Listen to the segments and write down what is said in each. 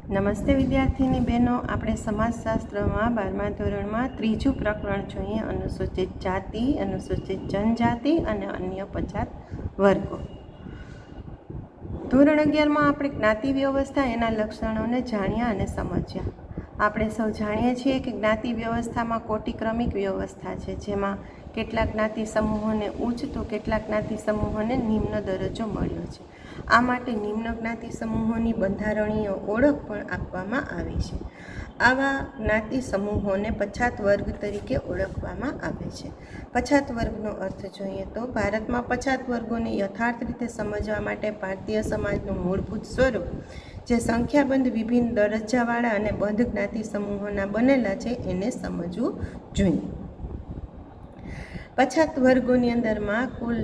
નમસ્તે વિદ્યાર્થીની બહેનો, આપણે સમાજશાસ્ત્રમાં 12મા ધોરણમાં ત્રીજું પ્રકરણ જોઈએ, અનુસૂચિત જાતિ, અનુસૂચિત જનજાતિ અને અન્ય પછાત વર્ગો. ધોરણ 11માં આપણે જ્ઞાતિ વ્યવસ્થા, એના લક્ષણોને જાણ્યા અને સમજ્યા. આપણે સૌ જાણીએ છીએ કે જ્ઞાતિ વ્યવસ્થામાં કોટિક્રમિક વ્યવસ્થા છે, જેમાં કેટલાક જ્ઞાતિ સમૂહોને ઉચ્ચ તો કેટલાક જ્ઞાતિ સમૂહોને નિમ્ન દરજ્જો મળ્યો છે. આ માટે નિમ્ન જ્ઞાતિ સમૂહોની બંધારણીય ઓળખ પણ આપવામાં આવી છે. આવા જ્ઞાતિ સમૂહોને પછાત વર્ગ તરીકે ઓળખવામાં આવે છે. પછાત વર્ગનો અર્થ જોઈએ તો ભારતમાં પછાત વર્ગોને યથાર્થ રીતે સમજવા માટે ભારતીય સમાજનું મૂળભૂત સ્વરૂપ, જે સંખ્યાબંધ વિભિન્ન દરજ્જાવાળા અને બંધ જ્ઞાતિ સમૂહોના બનેલા છે, એને સમજવું જોઈએ. પછાત વર્ગોની અંદરમાં કુલ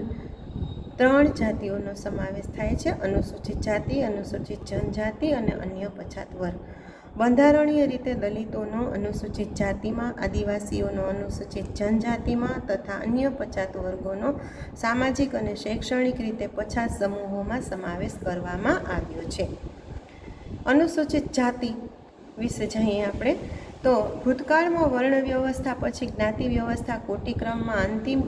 3 જાતિઓનો સમાવેશ થાય છે: અનુસૂચિત જાતિ, અનુસૂચિત જનજાતિ અને અન્ય પછાત વર્ગ. બંધારણીય રીતે દલિતોનો અનુસૂચિત જાતિમાં, આદિવાસીઓનો અનુસૂચિત જનજાતિમાં તથા અન્ય પછાત વર્ગોનો સામાજિક અને શૈક્ષણિક રીતે પછાત સમૂહોમાં સમાવેશ કરવામાં આવ્યો છે. અનુસૂચિત જાતિ વિશે જાણીએ આપણે તો ભૂતકાળમાં વર્ણ વ્યવસ્થા પછી જ્ઞાતિ વ્યવસ્થા કોટિક્રમમાં અંતિમ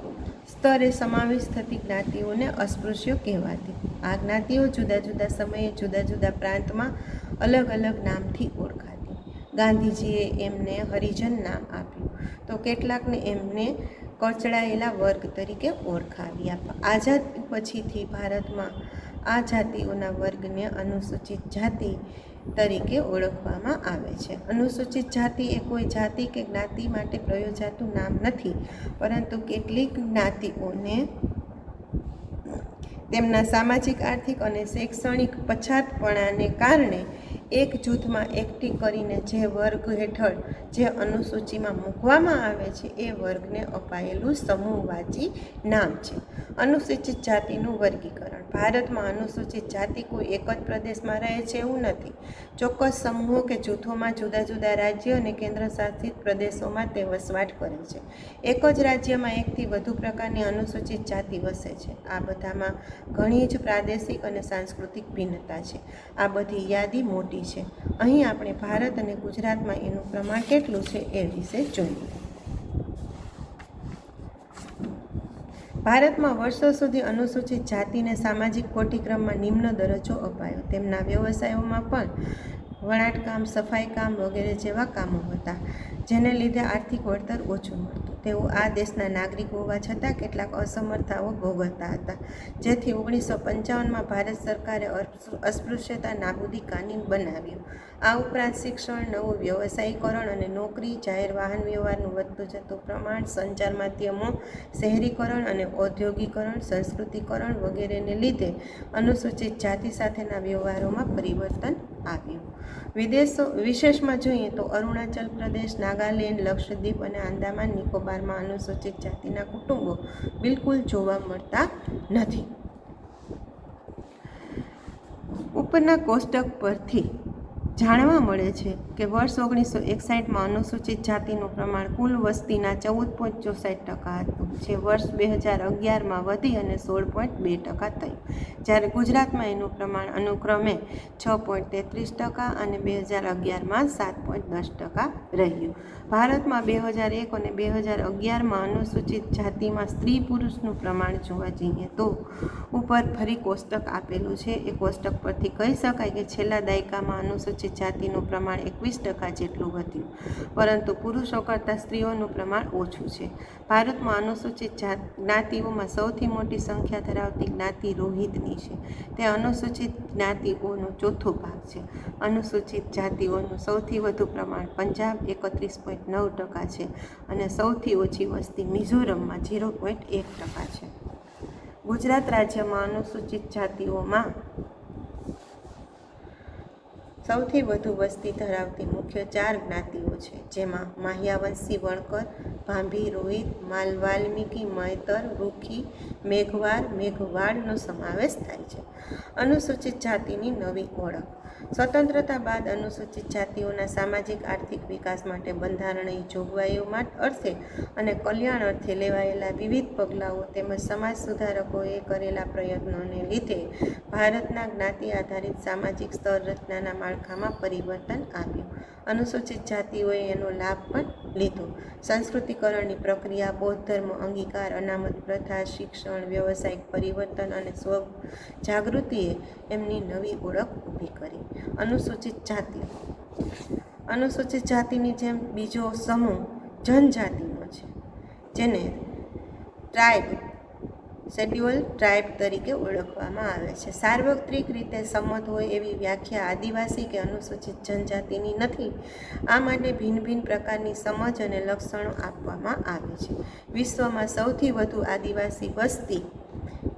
સ્તરે સમાવેશ થતી જ્ઞાતિઓને અસ્પૃશ્યો કહેવાતી. આ જ્ઞાતિઓ જુદા જુદા સમયે જુદા જુદા પ્રાંતમાં અલગ અલગ નામથી ઓળખાતી. ગાંધીજીએ એમને હરિજન નામ આપ્યું તો કેટલાકને એમને કચડાયેલા વર્ગ તરીકે ઓળખાવ્યા. આઝાદી પછીથી ભારતમાં આ જાતિઓના વર્ગને અનુસૂચિત જાતિ તરીકે ઓળખવામાં આવે છે. અનુસૂચિત જાતિ એ કોઈ જાતિ કે જ્ઞાતિ માટે પ્રયોજાતું નામ નથી, પરંતુ કેટલીક જ્ઞાતિઓને તેમના સામાજિક, આર્થિક અને શૈક્ષણિક પછાતપણાને કારણે એક જૂથમાં એકઠી કરીને જે વર્ગ હેઠળ જે અનુસૂચિમાં મૂકવામાં આવે છે, એ વર્ગને અપાયેલું સમૂહવાચી નામ છે. અનુસૂચિત જાતિનું વર્ગીકરણ. ભારતમાં અનુસૂચિત જાતિ કોઈ એક જ પ્રદેશમાં રહે છે એવું નથી. ચોક્કસ સમૂહો કે જૂથોમાં જુદા જુદા રાજ્ય અને કેન્દ્રશાસિત પ્રદેશોમાં તે વસવાટ કરે છે. એક જ રાજ્યમાં એકથી વધુ પ્રકારની અનુસૂચિત જાતિ વસે છે. આ બધામાં ઘણી જ પ્રાદેશિક અને સાંસ્કૃતિક ભિન્નતા છે. આ બધી યાદી મોટી છે. અહીં આપણે ભારત અને ગુજરાતમાં એનું પ્રમાણ કેટલું છે એ વિશે જોઈએ. ભારતમાં વર્ષો સુધી અનુસૂચિત જાતિને સામાજિક કોટિક્રમમાં નિમ્ન દરજ્જો અપાયો. તેમના વ્યવસાયોમાં પણ વણાટકામ, સફાઈકામ વગેરે જેવા કામો હતા, જેને લીધે આર્થિક વળતર ઓછું મળતું. તેઓ આ દેશના નાગરિક હોવા છતાં કેટલાક અસમર્થતાઓ ભોગવતા હતા, જેથી 1955માં ભારત સરકારે અસ્પૃશ્યતા નાબૂદી કાનૂન બનાવ્યું. આ ઉપરાંત શિક્ષણ, નવું વ્યવસાયીકરણ અને નોકરી, જાહેર વાહન વ્યવહારનું વધતું જતું પ્રમાણ, સંચાર માધ્યમો, શહેરીકરણ અને ઔદ્યોગિકરણ, સંસ્કૃતિકરણ વગેરેને લીધે અનુસૂચિત જાતિ સાથેના વ્યવહારોમાં પરિવર્તન આવ્યું. વિશેષમાં જોઈએ તો અરુણાચલ પ્રદેશ, નાગાલેન્ડ, લક્ષદ્વીપ અને આંદામાન નિકોબારમાં અનુસૂચિત જાતિના કુટુંબો બિલકુલ જોવા મળતા નથી. ઉપરના કોષ્ટક પરથી જાણવા મળે છે કે વર્ષ 1961માં અનુસૂચિત જાતિનું પ્રમાણ કુલ વસ્તીના 14.64% હતું, જે વર્ષ 2011માં વધી અને 16.2% થયું, જ્યારે ગુજરાતમાં એનું પ્રમાણ અનુક્રમે 6.33% અને 2011માં 7.10% રહ્યું. ભારતમાં 2001 અને 2011માં અનુસૂચિત જાતિમાં સ્ત્રી પુરુષનું પ્રમાણ જોવા જઈએ તો ઉપર ફરી કોષ્ટક આપેલું છે. એ કોષ્ટક પરથી કહી શકાય કે છેલ્લા દાયકામાં અનુસૂચિત જાતિનું પ્રમાણ 21% જેટલું વધ્યું, પરંતુ પુરુષો કરતાં સ્ત્રીઓનું પ્રમાણ ઓછું છે. ભારતમાં અનુસૂચિત જ્ઞાતિઓમાં સૌથી મોટી સંખ્યા ધરાવતી જ્ઞાતિ રોહિતની છે. તે અનુસૂચિત જ્ઞાતિઓનો ચોથો ભાગ છે. અનુસૂચિત જાતિઓનું સૌથી વધુ પ્રમાણ પંજાબ 31.9% છે અને સૌથી ઓછી વસ્તી મિઝોરમમાં 0.1% છે. ગુજરાત રાજ્યમાં અનુસૂચિત જાતિઓમાં સૌથી વધુ વસ્તી ધરાવતી મુખ્ય 4 જ્ઞાતિઓ છે, જેમાં માહ્યાવંશી વણકર, ભાંભી, રોહિત, વાલ્મીકી, મૈતર, રૂખી, મેઘવાળનો સમાવેશ થાય છે. અનુસૂચિત જાતિની નવી ઓળખ. સ્વતંત્રતા બાદ અનુસૂચિત જાતિઓના સામાજિક આર્થિક વિકાસ માટે બંધારણીય જોગવાઈઓ અર્થે અને કલ્યાણ અર્થે લેવાયેલા વિવિધ પગલાઓ તેમજ સમાજ સુધારકોએ કરેલા પ્રયત્નોને લીધે ભારતના જ્ઞાતિ આધારિત સામાજિક સ્તર રચનાના માળખામાં પરિવર્તન આવ્યું. અનુસૂચિત જાતિઓએ એનો લાભ પણ લીધો. સંસ્કૃતિકરણની પ્રક્રિયા, બૌદ્ધ ધર્મ અંગીકાર, અનામત પ્રથા, શિક્ષણ, વ્યવસાયિક પરિવર્તન અને સ્વ જાગૃતિએ એમની નવી ઓળખ ઊભી કરી. અનુસૂચિત જાતિ. અનુસૂચિત જાતિની જેમ બીજો સમૂહ જનજાતિનો છે, જેને ટ્રાઇબ, શેડ્યુલ ટ્રાઇબ તરીકે ઓળખવામાં આવે છે. સાર્વત્રિક રીતે સંમત હોય એવી વ્યાખ્યા આદિવાસી કે અનુસૂચિત જનજાતિની નથી. આ માટે ભિન્ન ભિન્ન પ્રકારની સમજ અને લક્ષણો આપવામાં આવે છે. વિશ્વમાં સૌથી વધુ આદિવાસી વસ્તી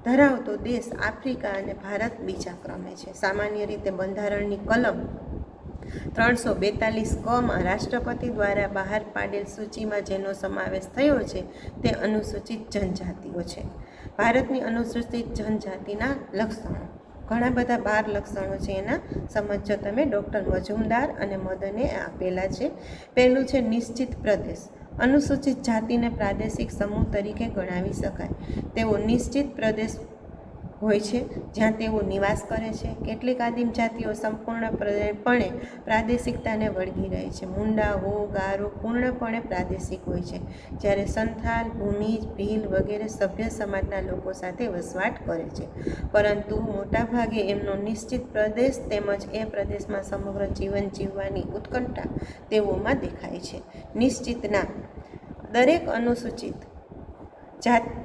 ધરાવતો દેશ આફ્રિકા અને ભારત બીજા ક્રમે છે. સામાન્ય રીતે બંધારણની કલમ 342 ક રાષ્ટ્રપતિ દ્વારા બહાર પાડેલ સૂચિમાં જેનો સમાવેશ થયો છે તે અનુસૂચિત જનજાતિઓ છે. ભારતની અનુસૂચિત જનજાતિના લક્ષણો ઘણા બધા 12 લક્ષણો છે. એના સમજો તમે. ડૉક્ટર મજુમદાર અને મદને આપેલા છે. પહેલું છે નિશ્ચિત પ્રદેશ. અનુસૂચિત જાતિને પ્રાદેશિક સમૂહ તરીકે ગણાવી શકાય. તેઓ નિશ્ચિત પ્રદેશ હોય છે જ્યાં તેઓ નિવાસ કરે છે. કેટલીક આદિમ જાતિઓ સંપૂર્ણપણે પ્રાદેશિકતાને વળગી રહે છે. મુંડા, હો, ગારો પૂર્ણપણે પ્રાદેશિક હોય છે, જ્યારે સંથાલ, ભૂમિજ, ભીલ વગેરે સભ્ય સમાજના લોકો સાથે વસવાટ કરે છે, પરંતુ મોટાભાગે એમનો નિશ્ચિત પ્રદેશ તેમજ એ પ્રદેશમાં સમગ્ર જીવન જીવવાની ઉત્કંઠા તેઓમાં દેખાય છે. નિશ્ચિત નામ. દરેક અનુસૂચિત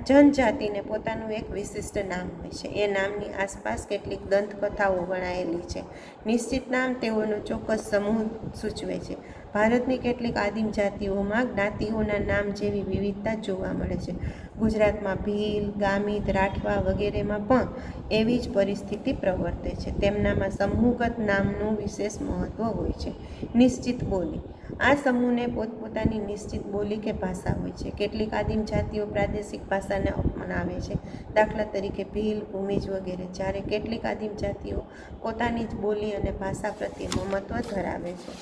જનજાતિને પોતાનું એક વિશિષ્ટ નામ હોય છે. એ નામની આસપાસ કેટલીક દંતકથાઓ વણાયેલી છે. નિશ્ચિત નામ તેઓનો ચોક્કસ સમૂહ સૂચવે છે. ભારતની કેટલીક આદિમ જાતિઓમાં જ્ઞાતિઓના નામ જેવી વિવિધતા જોવા મળે છે. ગુજરાતમાં ભીલ, ગામિત, રાઠવા વગેરેમાં પણ એવી જ પરિસ્થિતિ પ્રવર્તે છે. તેમનામાં સમૂહગત નામનું વિશેષ મહત્વ હોય છે. નિશ્ચિત બોલી. આ સમૂહને પોતપોતાની નિશ્ચિત બોલી કે ભાષા હોય છે. કેટલીક આદિમ જાતિઓ પ્રાદેશિક ભાષાને અપનાવે છે, દાખલા તરીકે ભીલ, ભૂમિજ વગેરે, જ્યારે કેટલીક આદિમ જાતિઓ પોતાની જ બોલી અને ભાષા પ્રત્યે મમત્વ ધરાવે છે.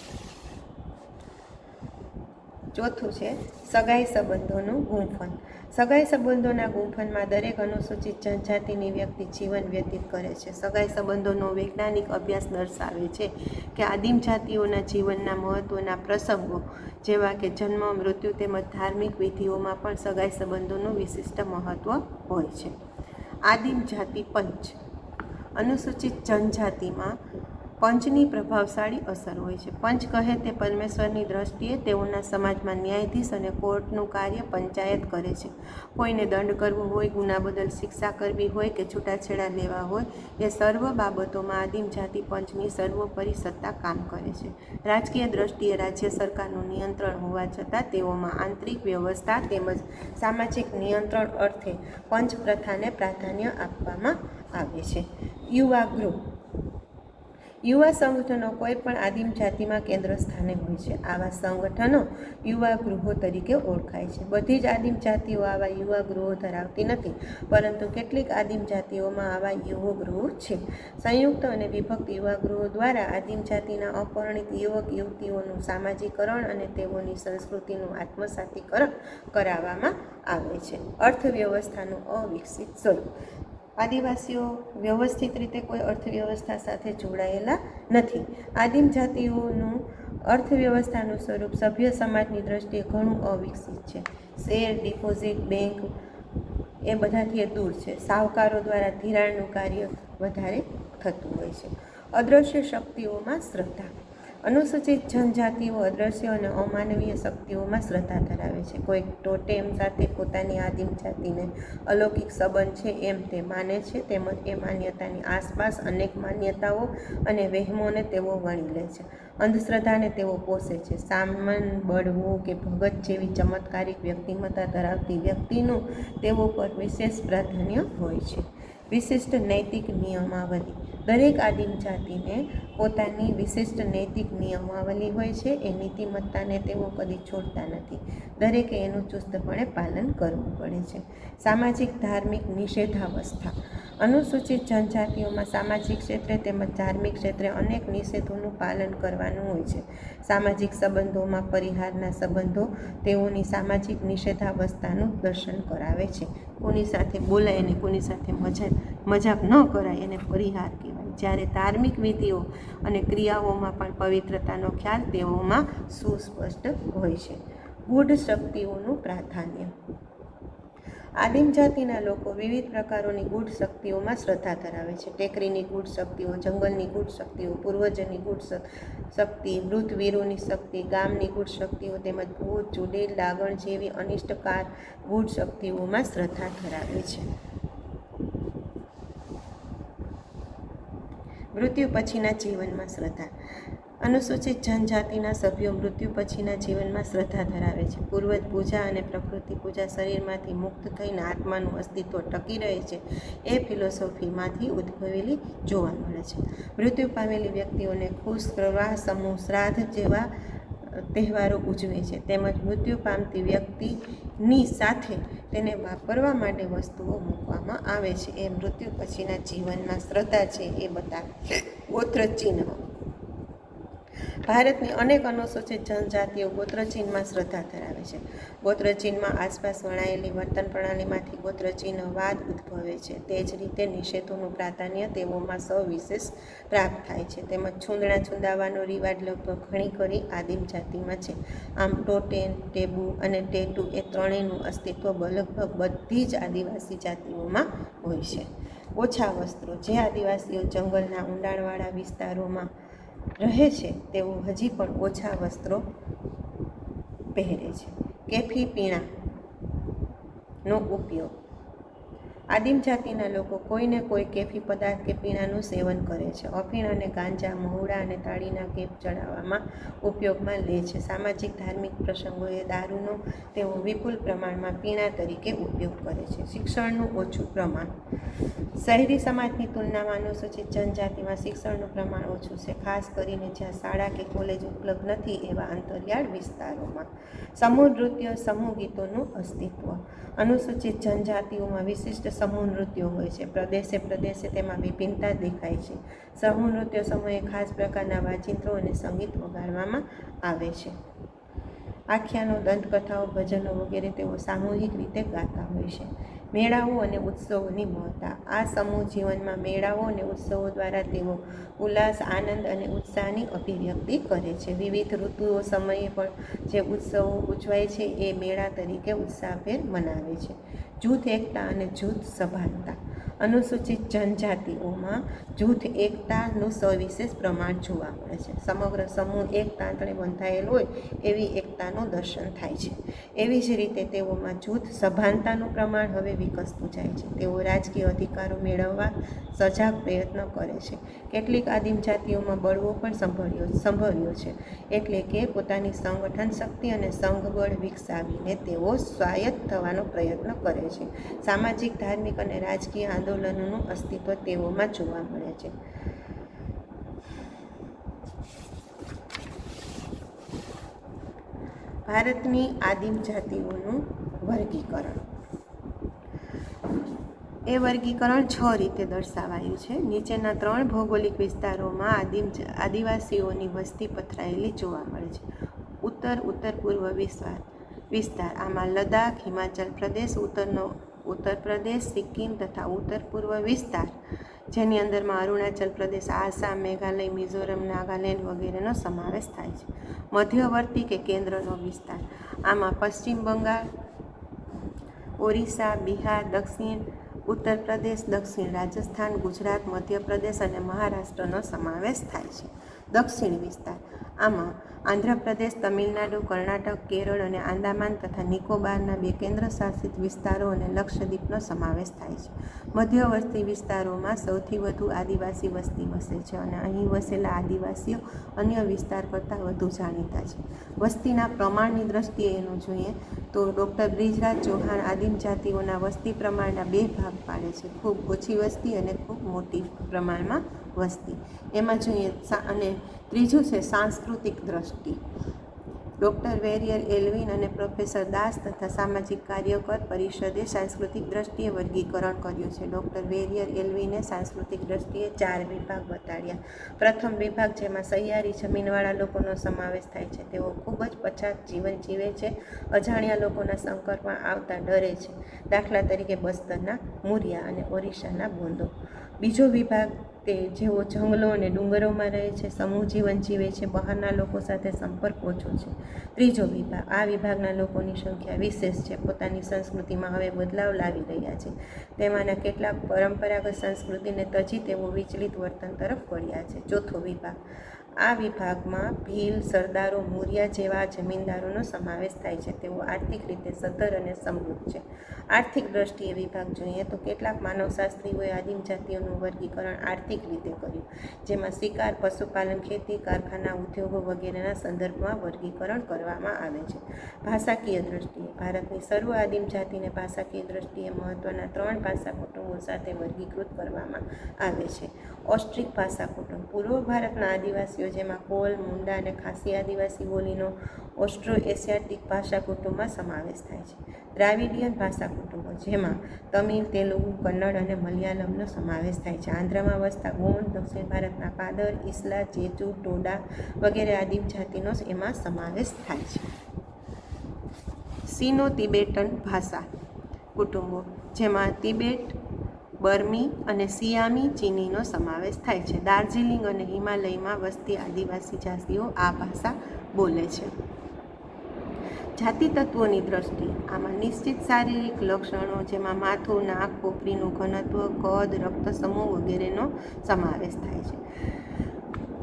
ચોથું છે સગાઈ સંબંધોનું ગુંફન. સગાઈ સંબંધોના ગુંફનમાં દરેક અનુસૂચિત જનજાતિની વ્યક્તિ જીવન વ્યતીત કરે છે. સગાઈ સંબંધોનો વૈજ્ઞાનિક અભ્યાસ દર્શાવે છે કે આદિમ જાતિઓના જીવનના મહત્વના પ્રસંગો જેવા કે જન્મ, મૃત્યુ તેમજ ધાર્મિક વિધિઓમાં પણ સગાઈ સંબંધોનું વિશિષ્ટ મહત્વ હોય છે. આદિમ જાતિ પંચ. અનુસૂચિત જનજાતિમાં પંચની પ્રભાવશાળી અસર હોય છે. પંચ કહે તે પરમેશ્વરની દ્રષ્ટિએ તેઓના સમાજમાં ન્યાયાધીશ અને કોર્ટનું કાર્ય પંચાયત કરે છે. કોઈને દંડ કરવો હોય, ગુના બદલ શિક્ષા કરવી હોય કે છૂટાછેડા લેવા હોય, એ સર્વ બાબતોમાં આદિમ જાતિ પંચની સર્વોપરી સત્તા કામ કરે છે. રાજકીય દ્રષ્ટિએ રાજ્ય સરકારનું નિયંત્રણ હોવા છતાં તેઓમાં આંતરિક વ્યવસ્થા તેમજ સામાજિક નિયંત્રણ અર્થે પંચ પ્રથાને પ્રાધાન્ય આપવામાં આવે છે. યુવા ગૃહ. યુવા સંગઠનો કોઈ પણ આદિમ જાતિમાં કેન્દ્ર સ્થાને હોય છે. આવા સંગઠનો યુવા ગૃહો તરીકે ઓળખાય છે. બધી જ આદિમ જાતિઓ આવા યુવા ગૃહો ધરાવતી નથી, પરંતુ કેટલીક આદિમ જાતિઓમાં આવા યુવા ગૃહો છે. સંયુક્ત અને વિભક્ત યુવા ગૃહો દ્વારા આદિમ જાતિના અપરિણિત યુવક યુવતીઓનું સામાજિકરણ અને તેઓની સંસ્કૃતિનું આત્મસાતીકરણ કરાવવામાં આવે છે. અર્થવ્યવસ્થાનું અવિકસિત સ્વરૂપ. આદિવાસીઓ વ્યવસ્થિત રીતે કોઈ અર્થવ્યવસ્થા સાથે જોડાયેલા નથી. આદિમ જાતિઓનું અર્થવ્યવસ્થાનું સ્વરૂપ સભ્ય સમાજની દ્રષ્ટિએ ઘણું અવિકસિત છે. શેર, ડિપોઝિટ, બેંક એ બધાથી દૂર છે. સાહુકારો દ્વારા ધિરાણનું કાર્ય વધારે થતું હોય છે. અદ્રશ્ય શક્તિઓમાં શ્રદ્ધા. અનુસૂચિત જનજાતિઓ અદ્રશ્ય અને અમાનવીય શક્તિઓમાં શ્રદ્ધા ધરાવે છે. કોઈ ટોટેમ સાથે પોતાની આદિમ જાતિને અલૌકિક સંબંધ છે એમ તે માને છે, તેમજ એ માન્યતાની આસપાસ અનેક માન્યતાઓ અને વહેમોને તેઓ વણી લે છે. અંધશ્રદ્ધાને તેઓ પોષે છે. સામન, બળવું કે ભગત જેવી ચમત્કારિક વ્યક્તિમત્તા ધરાવતી વ્યક્તિનું તેઓ પર વિશેષ પ્રાધાન્ય હોય છે. વિશિષ્ટ નૈતિક નિયમાવલી. દરેક આદિમ જાતિને પોતાની વિશિષ્ટ નૈતિક નિયમાવલી હોય છે. એ નીતિમત્તાને તેઓ કદી છોડતા નથી. દરેકે એનું ચુસ્તપણે પાલન કરવું પડે છે. સામાજિક ધાર્મિક નિષેધાવસ્થા. અનુસૂચિત જનજાતિઓમાં સામાજિક ક્ષેત્રે તેમજ ધાર્મિક ક્ષેત્રે અનેક નિષેધોનું પાલન કરવાનું હોય છે. સામાજિક સંબંધોમાં પરિહારના સંબંધો તેઓની સામાજિક નિષેધાવસ્થાનું દર્શન કરાવે છે. કોની સાથે બોલાય અને કોની સાથે મજાક ન કરાય એને પરિહાર કહેવાય. જ્યારે ધાર્મિક વિધિઓ અને ક્રિયાઓમાં પણ પવિત્રતાનો ખ્યાલ તેઓમાં સુસ્પષ્ટ હોય છે. ગૂઢ શક્તિઓનું પ્રાધાન્ય. આદિમ જાતિના લોકો વિવિધ પ્રકારોની ગૂઢ શક્તિઓમાં શ્રદ્ધા ધરાવે છે. ટેકરીની ગૂઢ શક્તિઓ, જંગલની ગૂઢ શક્તિઓ, પૂર્વજોની ગૂઢ શક્તિ, મૃત વીરોની શક્તિ, ગામની ગૂઢ શક્તિઓ તેમજ ભૂત, ચુડેલ, ડાગણ જેવી અનિષ્ટકાર ગૂઢ શક્તિઓમાં શ્રદ્ધા ધરાવે છે. મૃત્યુ પછીના જીવનમાં શ્રદ્ધા. અનુસૂચિત જનજાતિના સભ્યો મૃત્યુ પછીના જીવનમાં શ્રદ્ધા ધરાવે છે. પૂર્વજ પૂજા અને પ્રકૃતિ પૂજા શરીરમાંથી મુક્ત થઈને આત્માનું અસ્તિત્વ ટકી રહે છે એ ફિલોસોફીમાંથી ઉદ્ભવેલી જોવા મળે છે. મૃત્યુ પામેલી વ્યક્તિઓને ખુશ કરવા સમૂહ શ્રાદ્ધ જેવા તહેવારો ઉજવે છે. તેમજ મૃત્યુ પામતી વ્યક્તિની સાથે તેને વાપરવા માટે વસ્તુઓ મૂકવામાં આવે છે. એ મૃત્યુ પછીના જીવનમાં શ્રદ્ધા છે એ બતાવે છે. ગોત્રચિહ્ન. ભારતની અનેક અનુસૂચિત જનજાતિઓ ગોત્રચિહ્નમાં શ્રદ્ધા ધરાવે છે. ગોત્રચિહ્નમાં આસપાસ વણાયેલી વર્તન પ્રણાલીમાંથી ગોત્રચિહ્નવાદ ઉદ્ભવે છે. તે જ રીતે નિષેધોનું પ્રાધાન્ય તેઓમાં સવિશેષ પ્રાપ્ત થાય છે. તેમજ છૂંદણા છૂંદાવાનો રિવાજ લગભગ ઘણી કરી આદિમ જાતિમાં છે. આમ ટોટેમ, ટેબુ અને ટેટુ એ ત્રણેયનું અસ્તિત્વ લગભગ બધી જ આદિવાસી જાતિઓમાં હોય છે. ઓછા વસ્ત્રો. જે આદિવાસીઓ જંગલના ઊંડાણવાળા વિસ્તારોમાં રહે છે તેઓ હજી પણ ઓછા વસ્ત્રો પહેરે છે. કેફી પીણાનો ઉપયોગ. આદિમ જાતિના લોકો કોઈને કોઈ કેફી પદાર્થ કે પીણાનું સેવન કરે છે. અફીણ અને ગાંજા, મહુડા અને તાળીના કેપ ચડાવવામાં ઉપયોગમાં લે છે. સામાજિક ધાર્મિક પ્રસંગોએ દારૂનો તેઓ વિપુલ પ્રમાણમાં પીણા તરીકે ઉપયોગ કરે છે. શિક્ષણનું ઓછું પ્રમાણ. શહેરી સમાજની તુલનામાં અનુસૂચિત જનજાતિમાં શિક્ષણનું પ્રમાણ ઓછું છે, ખાસ કરીને જ્યાં શાળા કે કોલેજ ઉપલબ્ધ નથી એવા અંતરિયાળ વિસ્તારોમાં. સમૂહ નૃત્ય, સમૂહ ગીતોનું અસ્તિત્વ. અનુસૂચિત જનજાતિઓમાં વિશિષ્ટ સમૂહ નૃત્યો હોય છે. પ્રદેશે પ્રદેશે તેમાં વિભિન્નતા દેખાય છે. સમૂહ નૃત્ય સમયે ખાસ પ્રકારના વાજિંત્રો અને સંગીત વગાડવામાં આવે છે. આખ્યાનો, દંતકથાઓ, ભજનો વગેરે તેઓ સામૂહિક રીતે ગાતા હોય છે. મેળાઓ અને ઉત્સવોની મહત્તા. આ સમૂહ જીવનમાં મેળાઓ અને ઉત્સવો દ્વારા તેઓ ઉલ્લાસ, આનંદ અને ઉત્સાહની અભિવ્યક્તિ કરે છે. વિવિધ ઋતુઓ સમયે પણ જે ઉત્સવો ઉજવાય છે એ મેળા તરીકે ઉત્સાહભેર મનાવે છે. જૂથ એકતા અને જૂથ સભાનતા. અનુસૂચિત જનજાતિઓમાં જૂથ એકતાનું સવિશેષ પ્રમાણ જોવા મળે છે. સમગ્ર સમૂહ એક તાંતણે બંધાયેલ હોય એવી એકતાનું દર્શન થાય છે. એવી જ રીતે તેઓમાં જૂથ સભાનતાનું પ્રમાણ હવે વિકસતું જાય છે. તેઓ રાજકીય અધિકારો મેળવવા સજાગ પ્રયત્ન કરે છે. કેટલીક આદિમ જાતિઓમાં બળવો પણ સંભળ્યો છે, એટલે કે પોતાની સંગઠન શક્તિ અને સંઘબળ વિકસાવીને તેઓ સ્વાયત્ત થવાનો પ્રયત્ન કરે છે. સામાજિક, ધાર્મિક અને રાજકીય આંદોલનોનું અસ્તિત્વ તેઓમાં જોવા મળે છે. ભારતની આદિમ જાતિઓનું વર્ગીકરણ. એ વર્ગીકરણ 6 રીતે દર્શાવાયું છે. નીચેના 3 ભૌગોલિક વિસ્તારોમાં આદિવાસીઓની વસ્તી પથરાયેલી જોવા મળે છે. ઉત્તર પૂર્વ વિસ્તાર. આમાં લદ્દાખ, હિમાચલ પ્રદેશ, ઉત્તર પ્રદેશ, સિક્કિમ તથા ઉત્તર પૂર્વ વિસ્તાર જેની અંદરમાં અરુણાચલ પ્રદેશ, આસામ, મેઘાલય, મિઝોરમ, નાગાલેન્ડ વગેરેનો સમાવેશ થાય છે. મધ્યવર્તી કે કેન્દ્રનો વિસ્તાર. આમાં પશ્ચિમ બંગાળ, ઓરિસ્સા, બિહાર, દક્ષિણ ઉત્તર પ્રદેશ, દક્ષિણ રાજસ્થાન, ગુજરાત, મધ્યપ્રદેશ અને મહારાષ્ટ્રનો સમાવેશ થાય છે. દક્ષિણ વિસ્તાર. આમાં આંધ્રપ્રદેશ, તમિલનાડુ, કર્ણાટક, કેરળ અને આંદામાન તથા નિકોબારના 2 કેન્દ્રશાસિત વિસ્તારો અને લક્ષદ્વીપનો સમાવેશ થાય છે. મધ્યવર્તી વિસ્તારોમાં સૌથી વધુ આદિવાસી વસ્તી વસે છે અને અહીં વસેલા આદિવાસીઓ અન્ય વિસ્તાર કરતાં વધુ જાણીતા છે. વસ્તીના પ્રમાણની દ્રષ્ટિએ એનું જોઈએ તો ડૉક્ટર બ્રિજરાજ ચૌહાણ આદિમ જાતિઓના વસ્તી પ્રમાણના 2 ભાગ પાડે છે. ખૂબ ઓછી વસ્તી અને ખૂબ મોટી પ્રમાણમાં વસ્તી. એમાં જોઈએ અને ત્રીજું છે સાંસ્કૃતિક દ્રષ્ટિ. ડૉક્ટર વેરિયર એલ્વિન અને પ્રોફેસર દાસ તથા સામાજિક કાર્યકર પરિષદે સાંસ્કૃતિક દ્રષ્ટિએ વર્ગીકરણ કર્યું છે. ડૉક્ટર વેરિયર એલ્વિને સાંસ્કૃતિક દ્રષ્ટિએ 4 વિભાગ બતાડ્યા. પ્રથમ વિભાગ, જેમાં સહિયારી જમીનવાળા લોકોનો સમાવેશ થાય છે. તેઓ ખૂબ જ પછાત જીવન જીવે છે, અજાણ્યા લોકોના સંકટમાં આવતા ડરે છે, દાખલા તરીકે બસ્તરના મુરિયા અને ઓરિસ્સાના બોંદો. બીજો વિભાગ, તે જેઓ જંગલો અને ડુંગરોમાં રહે છે, સમૂહ જીવન જીવે છે, બહારના લોકો સાથે સંપર્ક ઓછો છે. ત્રીજો વિભાગ, આ વિભાગના લોકોની સંખ્યા વિશેષ છે, પોતાની સંસ્કૃતિમાં હવે બદલાવ લાવી રહ્યા છે. તેમાંના કેટલાક પરંપરાગત સંસ્કૃતિને તજી તેઓ વિચલિત વર્તન તરફ વળ્યા છે. ચોથો વિભાગ, આ વિભાગમાં ભીલ, સરદારો, મુરિયા જેવા જમીનદારોનો સમાવેશ થાય છે. તેઓ આર્થિક રીતે સદ્ધર અને સમૃદ્ધ છે. આર્થિક દ્રષ્ટિએ વિભાગ જોઈએ તો કેટલાક માનવશાસ્ત્રીઓએ આદિમ જાતિઓનું વર્ગીકરણ આર્થિક રીતે કર્યું, જેમાં શિકાર, પશુપાલન, ખેતી, કારખાના, ઉદ્યોગો વગેરેના સંદર્ભમાં વર્ગીકરણ કરવામાં આવે છે. ભાષાકીય દ્રષ્ટિએ ભારતની સર્વ આદિમ જાતિને ભાષાકીય દ્રષ્ટિએ મહત્વના 3 ભાષા કુટુંબો સાથે વર્ગીકૃત કરવામાં આવે છે. ઓસ્ટ્રિક ભાષા કુટુંબ પૂર્વ ભારતના આદિવાસીઓ, જેમાં કોલ, મુંડા અને ખાસી આદિવાસી બોલીનો ઓસ્ટ્રો એશિયાટિક ભાષા કુટુંબમાં સમાવેશ થાય છે. દ્રાવિડિયન ભાષા કુટુંબો, જેમાં તમિલ, તેલુગુ, કન્નડ અને મલયાલમનો સમાવેશ થાય છે. આંધ્રમાં વસતા ગોંડ, દક્ષિણ ભારતના કાદર, ઇસ્લા, ચેચુ, ટોડા વગેરે આદિમ જાતિનો એમાં સમાવેશ થાય છે. સિનો તિબેટન ભાષા કુટુંબો, જેમાં તિબેટ, બર્મી અને સિયામી ચીનીનો સમાવેશ થાય છે. દાર્જિલિંગ અને હિમાલયમાં વસતી આદિવાસી જાતિઓ આ ભાષા બોલે છે. જાતિ તત્વોની દ્રષ્ટિએ આમાં નિશ્ચિત શારીરિક લક્ષણો, જેમાં માથું, નાક, ખોપરીનું ઘનત્વ, કદ, રક્ત સમૂહ વગેરેનો સમાવેશ થાય છે.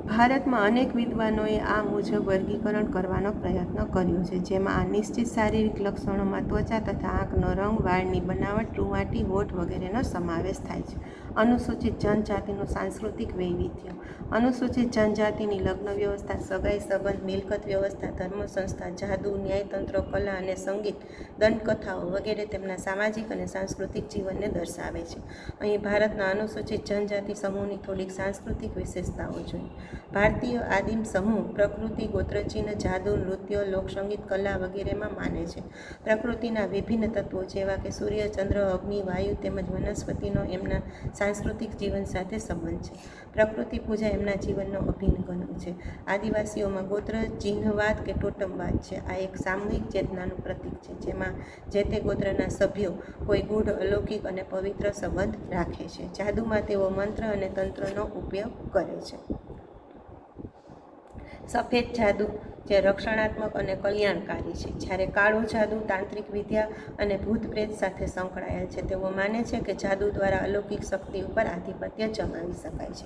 ભારતમાં અનેક વિદ્વાનોએ આ મુજબ વર્ગીકરણ કરવાનો પ્રયત્ન કર્યો છે, જેમાં આ નિશ્ચિત શારીરિક લક્ષણોમાં ત્વચા તથા આંખનો રંગ, વાળની બનાવટ, રૂંવાટી, હોઠ વગેરેનો સમાવેશ થાય છે. અનુસૂચિત જનજાતિનું સાંસ્કૃતિક વૈવિધ્ય. અનુસૂચિત જનજાતિની લગ્ન વ્યવસ્થા, સગાઈ સંબંધ, મિલકત વ્યવસ્થા, ધર્મ સંસ્થા, જાદુ, ન્યાયતંત્ર, કલા અને સંગીત, દંતકથાઓ વગેરે તેમના સામાજિક અને સાંસ્કૃતિક જીવનને દર્શાવે છે. અહીં ભારતના અનુસૂચિત જનજાતિ સમૂહની થોડીક સાંસ્કૃતિક વિશેષતાઓ જોઈએ. ભારતીય આદિમ સમૂહ પ્રકૃતિ, ગોત્રચિહ્ન, જાદુ, નૃત્ય, લોકસંગીત, કલા વગેરેમાં માને છે. પ્રકૃતિના વિભિન્ન તત્વો જેવા કે સૂર્ય, ચંદ્ર, અગ્નિ, વાયુ તેમજ વનસ્પતિનો એમના સાંસ્કૃતિક જીવન સાથે સંબંધ છે. પ્રકૃતિ પૂજા એમના જીવનનો અભિન્ન અંગ છે. આદિવાસીઓમાં ગોત્ર ચિહ્નવાદ કે ટોટમવાદ છે. આ એક સામૂહિક ચેતનાનું પ્રતીક છે, જેમાં જે તે ગોત્રના સભ્યો કોઈ ગૂઢ, અલૌકિક અને પવિત્ર સંબંધ રાખે છે. જાદુમાં તેઓ મંત્ર અને તંત્રનો ઉપયોગ કરે છે. સફેદ જાદુ, જે રક્ષણાત્મક અને કલ્યાણકારી છે, જ્યારે કાળો જાદુ તાંત્રિક વિદ્યા અને ભૂત પ્રેત સાથે સંકળાયેલ છે. તેઓ માને છે કે જાદુ દ્વારા અલૌકિક શક્તિ ઉપર આધિપત્ય જમાવી શકાય છે.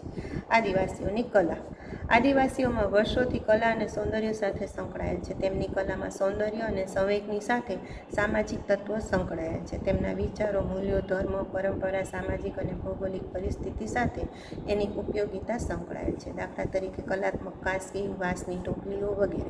આદિવાસીઓની કલા. આદિવાસીઓમાં વર્ષોથી કલા અને સૌંદર્ય સાથે સંકળાયેલ છે. તેમની કલામાં સૌંદર્ય અને સંવેગની સાથે સામાજિક તત્વો સંકળાયેલ છે. તેમના વિચારો, મૂલ્યો, ધર્મ, પરંપરા, સામાજિક અને ભૌગોલિક પરિસ્થિતિ સાથે એની ઉપયોગિતા સંકળાયેલ છે. દાખલા તરીકે કલાત્મક કાંસી, વાંસની ટોપલીઓ વગેરે.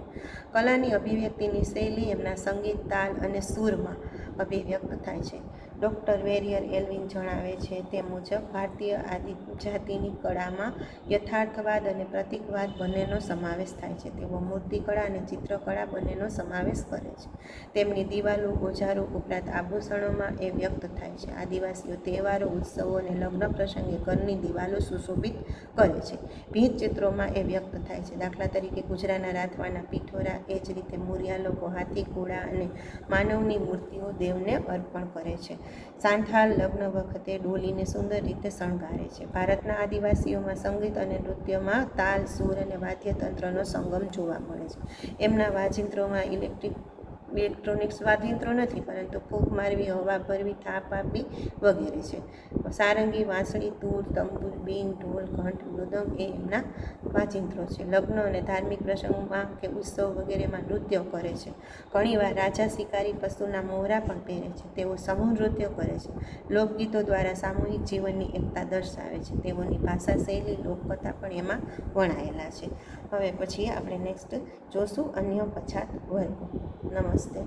કલાની અભિવ્યક્તિની શૈલી એમના સંગીત, તાલ અને સૂરમાં અભિવ્યક્ત થાય છે. ડૉક્ટર વેરિયર એલ્વિન જણાવે છે તે મુજબ ભારતીય આદિજાતિની કળામાં યથાર્થવાદ અને પ્રતીકવાદ બંનેનો સમાવેશ થાય છે. તેઓ મૂર્તિકળા અને ચિત્રકળા બંનેનો સમાવેશ કરે છે. તેમની દિવાલો, ઓજારો ઉપરાંત આભૂષણોમાં એ વ્યક્ત થાય છે. આદિવાસીઓ તહેવારો, ઉત્સવો અને લગ્ન પ્રસંગે ઘરની દિવાલો સુશોભિત કરે છે. ભીંત ચિત્રોમાં એ વ્યક્ત થાય છે. દાખલા તરીકે ગુજરાતના રાઠવાના પિઠોરા. એ જ રીતે મુરિયા લોકો હાથી, ઘોડા અને માનવની મૂર્તિઓ દેવને અર્પણ કરે છે. સાંથાલ લગ્ન વખતે ડોલીને સુંદર રીતે શણગારે છે. ભારતના આદિવાસીઓમાં સંગીત અને નૃત્યમાં તાલ, સૂર અને વાદ્યતંત્રનો સંગમ જોવા મળે છે. એમના વાજિંત્રોમાં ઇલેક્ટ્રોનિક્સ વાજિંત્રો નથી, પરંતુ ફૂંક મારવી, હવા ભરવી, થાપ આપવી વગેરે છે. સારંગી, વાંસળી, તૂર, તંબુર, બીન, ઢોલ, ઘંટ, મૃદંગ એ એમના વાજિંત્રો છે. લગ્ન અને ધાર્મિક પ્રસંગોમાં કે ઉત્સવ વગેરેમાં નૃત્ય કરે છે. ઘણીવાર રાજા શિકારી પશુના મોહરા પણ પહેરે છે. તેઓ સમૂહ નૃત્ય કરે છે. લોકગીતો દ્વારા સામૂહિક જીવનની એકતા દર્શાવે છે. તેઓની ભાષા શૈલી, લોકકથા પણ એમાં વણાયેલા છે. હવે પછી આપણે નેક્સ્ટ જોશું અન્ય પછાત વર્ગો. નમસ્તે.